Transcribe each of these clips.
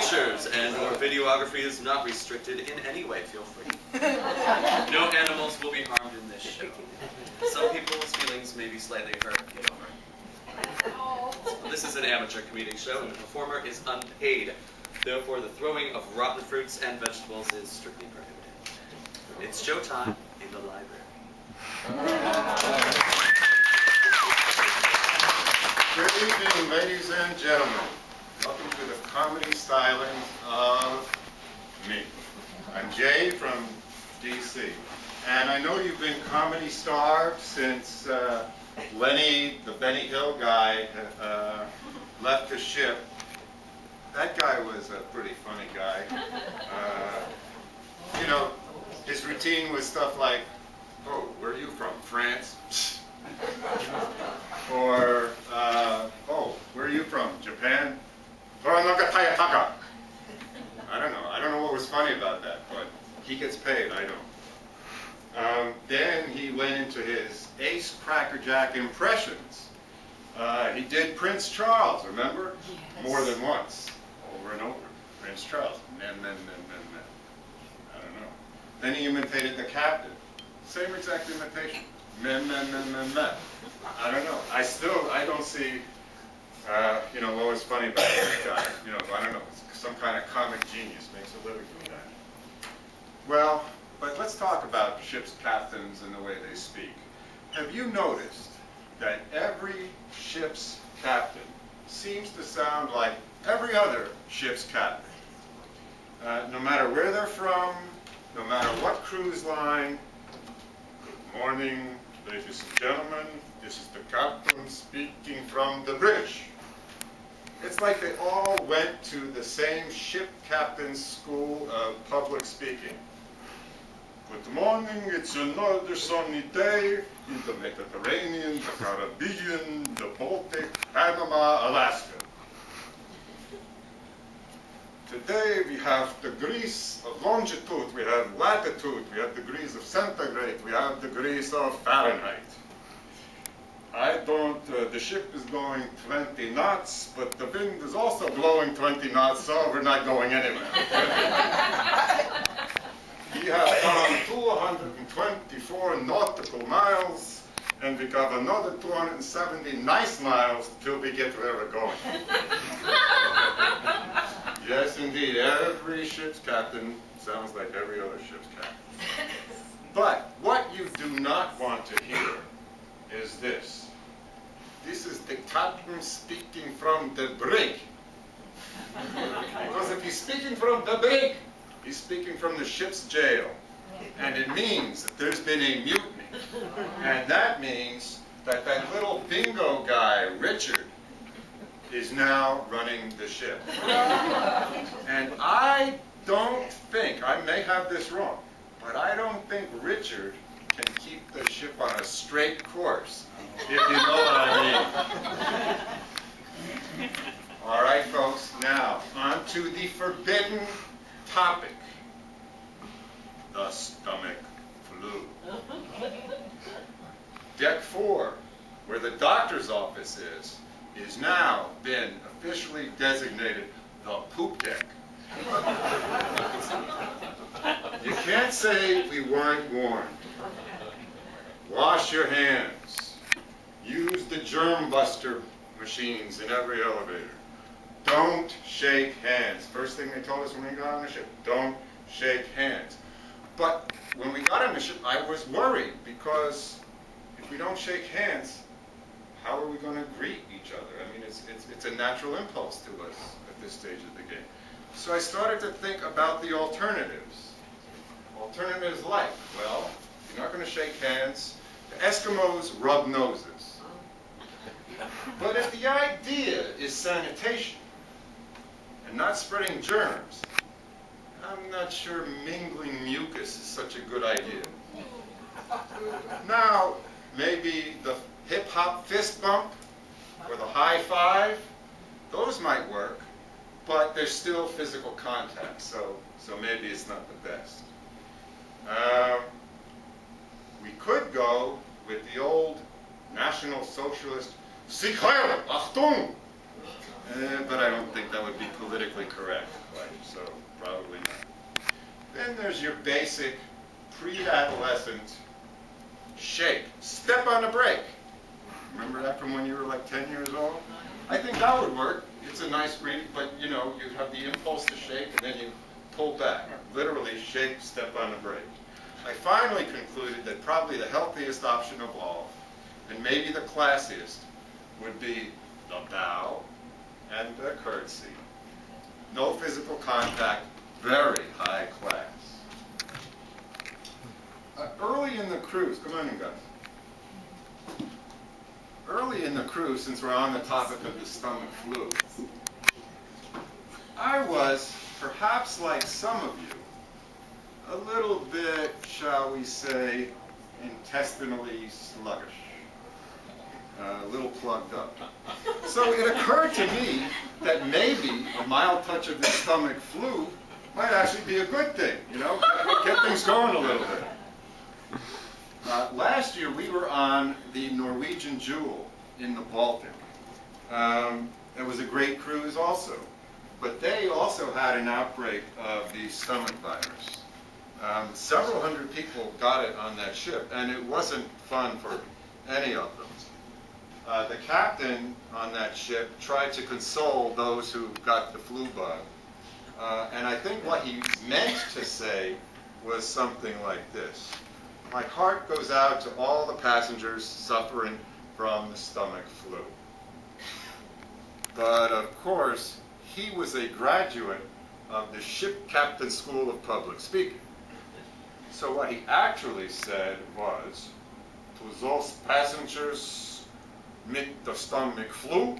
pictures and or videography is not restricted in any way. Feel free. No animals will be harmed in this show. Some people's feelings may be slightly hurt. Get over it. This is an amateur comedic show, and the performer is unpaid. Therefore, the throwing of rotten fruits and vegetables is strictly prohibited. It's showtime in the library. Good evening, ladies and gentlemen. Welcome to the comedy stylings of me. I'm Jay from DC, and I know you've been comedy starved since Lenny, the Benny Hill guy, left the ship. That guy was a pretty funny guy. You know, his routine was stuff like, "Oh, where are you from? France?" Or, "Oh, where are you from? Japan?" I don't know. I don't know what was funny about that, but he gets paid. I don't. Then he went into his ace crackerjack impressions. He did Prince Charles, remember? Yes. More than once, over and over. Prince Charles. Men. I don't know. Then he imitated the captain. Same exact imitation. Men. I don't know. I don't see, you know, what was funny about this guy. You know, I don't know. Some kind of comic genius makes a living from that. Well, but let's talk about ship's captains and the way they speak. Have you noticed that every ship's captain seems to sound like every other ship's captain? No matter where they're from, no matter what cruise line. Good morning, ladies and gentlemen. This is the captain speaking from the bridge. It's like they all went to the same ship captain's school of public speaking. Good morning, it's another sunny day in the Mediterranean, the Caribbean, the Baltic, Panama, Alaska. Today we have degrees of longitude, we have latitude, we have degrees of centigrade, we have degrees of Fahrenheit. The ship is going 20 knots, but the wind is also blowing 20 knots, so we're not going anywhere. We have gone 224 nautical miles, and we got another 270 nice miles till we get where we're going. Yes, indeed, every ship's captain sounds like every other ship's captain. But what you do not want to hear is this. This is the captain speaking from the brig. Because if he's speaking from the brig, he's speaking from the ship's jail. And it means that there's been a mutiny. And that means that that little bingo guy, Richard, is now running the ship. And I don't think, I may have this wrong, but I don't think Richard can keep the ship on a straight course, if you know what I mean. All right, folks, now on to the forbidden topic, the stomach flu. Deck 4, where the doctor's office is now been officially designated the poop deck. You can't say we weren't warned. Wash your hands. Use the germ buster machines in every elevator. Don't shake hands. First thing they told us when we got on the ship, don't shake hands. But when we got on the ship, I was worried because if we don't shake hands, how are we going to greet each other? I mean, it's a natural impulse to us at this stage of the game. So I started to think about the alternatives. Alternatives like, well, you're not going to shake hands. The Eskimos rub noses. But if the idea is sanitation and not spreading germs, I'm not sure mingling mucus is such a good idea. Now, maybe the hip-hop fist bump or the high five, those might work, but there's still physical contact, so maybe it's not the best. We could go with the old National Socialist Sicher, Achtung! But I don't think that would be politically correct, right? So probably not. Then there's your basic pre-adolescent shake. Step on the brake. Remember that from when you were like 10 years old? I think that would work. It's a nice greeting, but you know, you have the impulse to shake and then you pull back. Literally shake, step on the brake. I finally concluded that probably the healthiest option of all, and maybe the classiest, would be the bow and the curtsy. No physical contact, very high class. Early in the cruise, come on in guys. Early in the cruise, since we're on the topic of the stomach flu, I was, perhaps like some of you, a little bit, shall we say, intestinally sluggish. A little plugged up. So it occurred to me that maybe a mild touch of the stomach flu might actually be a good thing, you know, get things going a little bit. Last year we were on the Norwegian Jewel in the Baltic. It was a great cruise also, but they also had an outbreak of the stomach virus. Several hundred people got it on that ship, and it wasn't fun for any of them. The captain on that ship tried to console those who got the flu bug, and I think what he meant to say was something like this: my heart goes out to all the passengers suffering from the stomach flu. But of course, he was a graduate of the Ship Captain School of Public Speaking. So what he actually said was, to those passengers mit the stomach flu,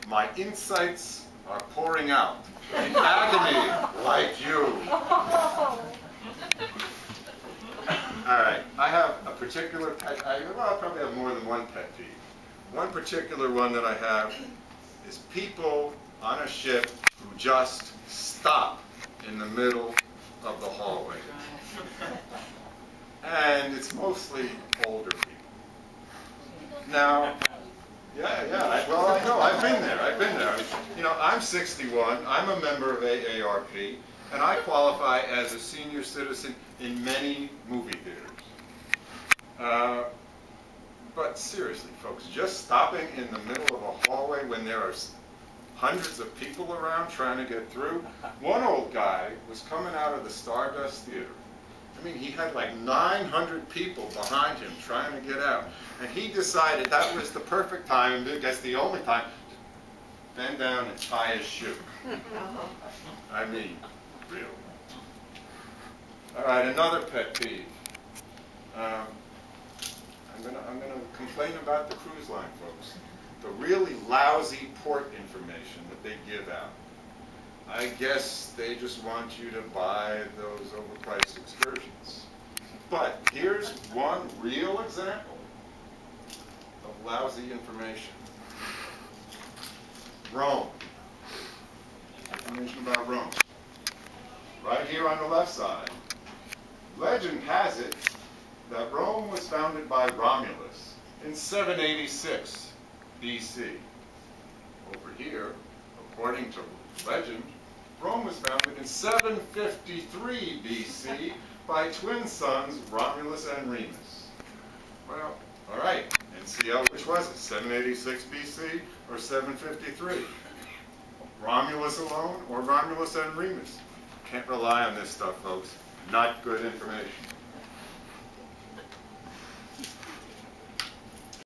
my insights are pouring out in agony like you. All right, I have a particular pet, well, I probably have more than one pet peeve. One particular one that I have is people on a ship who just stop in the middle of the hallway. And it's mostly older people. Now, well, I know, I've been there. You know, I'm 61, I'm a member of AARP, and I qualify as a senior citizen in many movie theaters. But seriously, folks, just stopping in the middle of a hallway when there are hundreds of people around trying to get through. One old guy was coming out of the Stardust Theater. I mean, he had like 900 people behind him trying to get out. And he decided that was the perfect time, and I guess the only time, to bend down and tie his shoe. I mean, really. All right, another pet peeve. I'm gonna complain about the cruise line, folks. The really lousy port information that they give out. I guess they just want you to buy those overpriced excursions. But here's one real example of lousy information. Rome. Information about Rome. Right here on the left side. Legend has it that Rome was founded by Romulus in 786 BC. Over here, according to legend, Rome was founded in 753 BC by twin sons Romulus and Remus. Well, all right, NCL, which was it, 786 BC or 753? Romulus alone or Romulus and Remus? Can't rely on this stuff, folks. Not good information.